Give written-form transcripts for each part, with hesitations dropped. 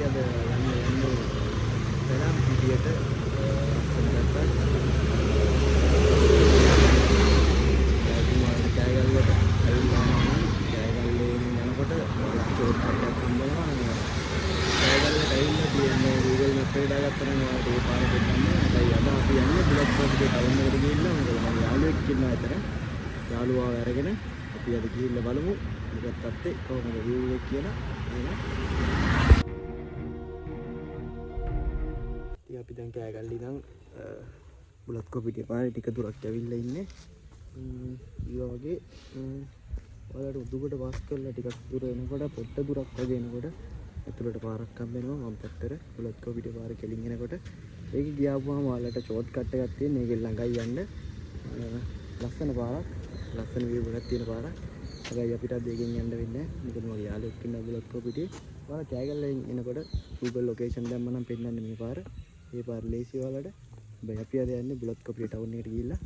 අද යන්නේ වෙනම් පිටියට ජයගල්ලට ඇවිල්ලා ජයගල්ලේ යනකොට චෝට් කට්ටක් හම්බෙනවා. ජයගල්ලට ඇවිල්ලා තියෙන්නේ Google Maps එක දාගත්තා නම් ඔයාලට ඒ පාර දෙන්න. හැබැයි අද අපි යන්නේ බුලත් කෝපිටේ ටවුන් එකට ගිහිල්ලා මොකද මගේ යාළුවෙක් ඉන්නවා එතන. යාළුවාව අරගෙන අපි අද ගිහිල්ලා බලමු මොකක්ද තත්ත්වය කොහොමද view එක කියලා. ඉතින් අපි දැන් කෑගල්ලි ඉඳන් බුලත් කෝපිටේ පාරේ ටික දුරක් ඇවිල්ලා ඉන්නේ. ඊවා වගේ ඔයාලට උඩුකට වාස් කරලා ටිකක් දුර එනකොට පොට්ට දුරක් වගේ එනකොට ඇතුළට පාරක් හම්බ වෙනවා මම පැත්තට බුලත් කෝපිටේ පාර කෙලින් එනකොට ඒකේ ගියාපුවාම ඔයාලට ෂෝට් කට් එකක් තියෙන ඒකෙන් ළඟයි යන්න ලස්සන පාරක් ලස්සන view එකක් තියෙන පාරක්. හැබැයි අපිට අද ඒකෙන් යන්න වෙන්නේ නැහැ. මොකද මගේ යාළුවෙක් ඉන්න බුලත් කෝපිටේ. ඔයාලා කෑගල්ලෙන් එනකොට Google location දැම්ම නම් පෙන්නන්නේ මේ පාර. මේ පාර ලේසි ඔයාලට. හැබැයි අපි අද යන්නේ බුලත් කෝපිටේ ටවුන් එකට ගිහිල්ලා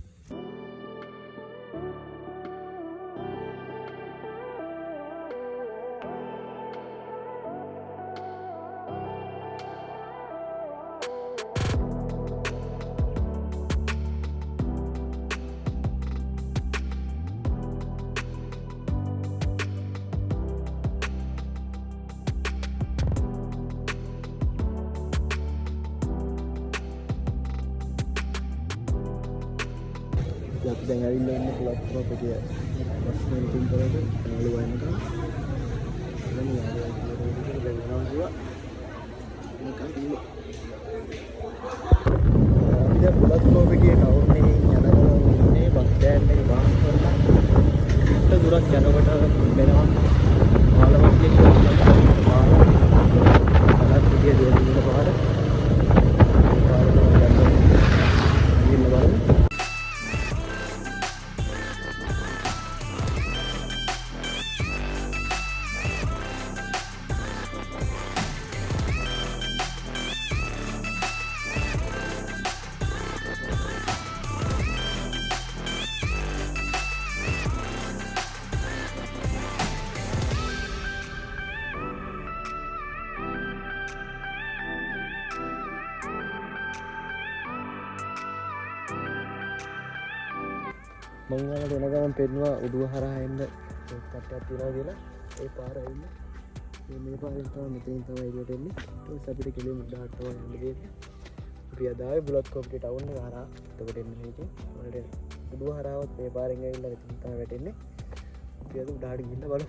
අපි දැන් ඇවිල්ලා ඉන්නේ බුලත් කෝපිටේ බස් ස්ටේෂන් වලට යාළුවා එනකම්. දැන් යාළුවා කියලා දැන් යනවා කිව්වා. නිකන් ඉන්නේ. දැන් බුලත් කෝපිටේ ටවුන් එකේ යනකොට බස් ස්ටෑන්ඩ් එකේ වාස් කරලා පිට දුරක් යනකොට වෙනවා. මාළවත් කියන පාර. අලක් පිටිය දෙන්න පාර. පාර ගිහින් බලමු. මම ඔයාලට එන ගමන් පෙන්නවා උඩුව හරහා එන්න කට්ටයක් තියනවා කියලා. ඒ පාර ඇවිල්ලා මේ පාරෙන් තමයි මෙතනින් තමයි එළියට එන්නේ. ඊට අපිට කිලෝමීටර් 10ක් තමයි යන්න තියෙන්නේ. අපි අද ආවේ බුලත් කෝපිටේ ටවුන් එක හරහා. එතකොට එන්නේ මේකේ. ඔයාලට උඩුව හරහාවත් මේ පාරෙන් ඇවිල්ලා මෙතනින් තමයි වැටෙන්නේ. අපි අද උඩහට ගිහිල්ලා බලමු.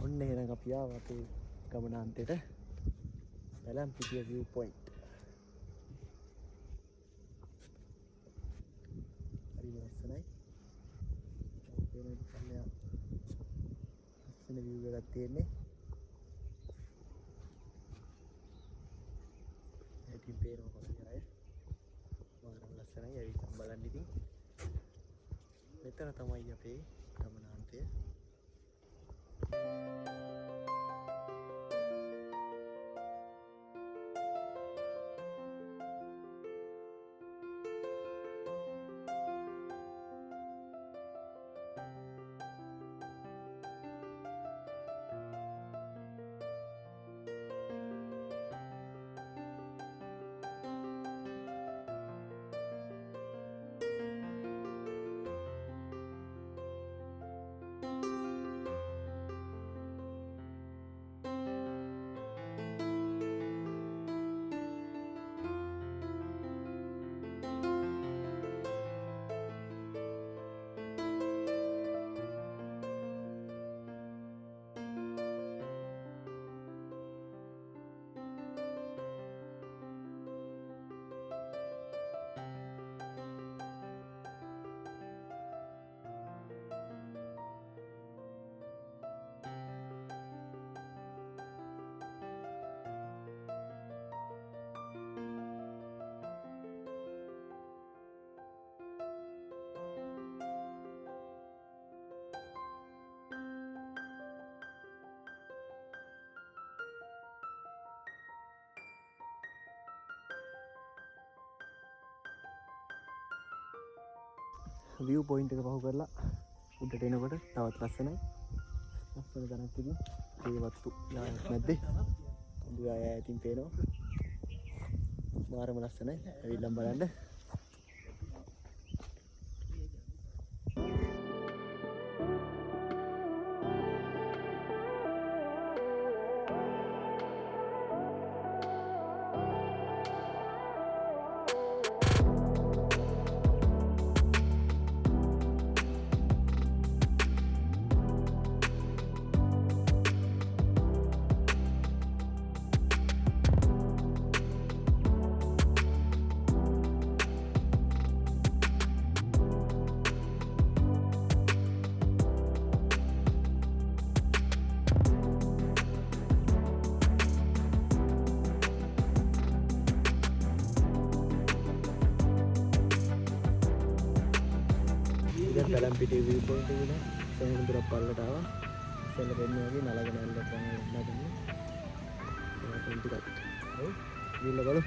ඔන්න එහෙනම් අපි ආවා අපේ ගමනාන්තයට වැලම්පිටිය view point. හරි ලස්සනයි. අපේ මේ ලස්සන view එකක් තියෙන්නේ. ඇවිල්ලා බලන්න ඉතින්. මෙතන තමයි අපේ ගමනාන්තය. view point එක පහු කරලා උඩට එනකොට තවත් ලස්සනයි. ලස්සන තැනක් තිබුණා. ඒ වත්තු යායක් නැද්දේ? උඩ යාය ඇතින් පේනවා. මාරම ලස්සනයි. ඇවිල්ලා බලන්න. Kalampithi view point එක නේ සෙනඟ දුරක් පල්ලට ආවා. ඉස්සෙල්ල වෙන්නේ වගේ නලග නැල්ල තමයි නගන්නේ. ඒක ටිකක්. හරි. ගිහිල්ලා බලමු.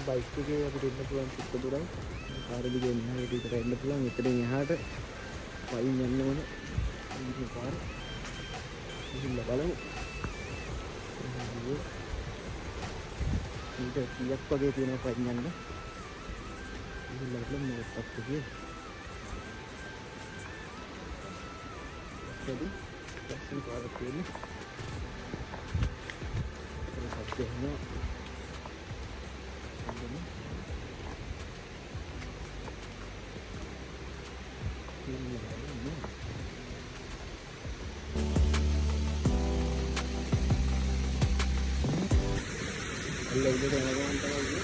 බයික් එකේ අපිට එන්න පුළුවන් ටික දුරයි. කාර් එකේ එන්න විතර එන්න පුළුවන්. එතනින් එහාට පයින් යන්න ඕනේ. මේ පාර ගිහිල්ලා බලමු. ඊට 100ක් වගේ තියෙනවා පයින් යන්න. ගිහිල්ලා බලමු මොකක්ද කියලා. හරි. දැන් පාර තියෙන්නේ. ඒක හරියනවා. Hello, udah teman-teman tahu.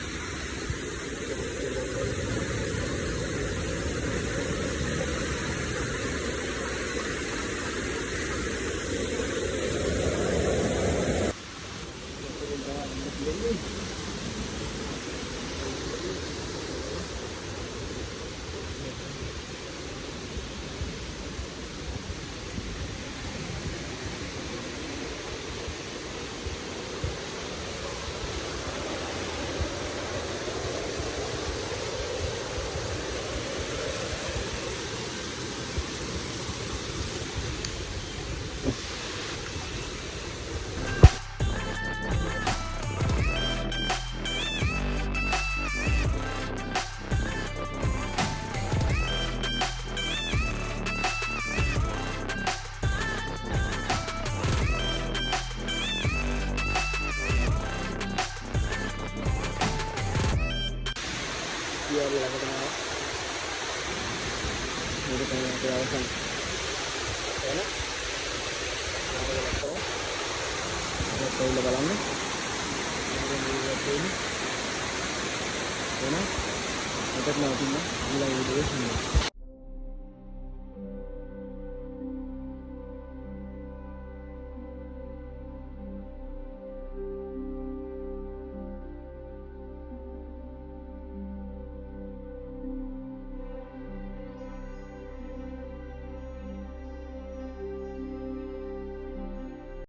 Dia bilang ke mana? Ini kayak kawasan. Mana? Ada yang balamnya. Ada yang di ini. Mana? Ada yang mau bilang video ini.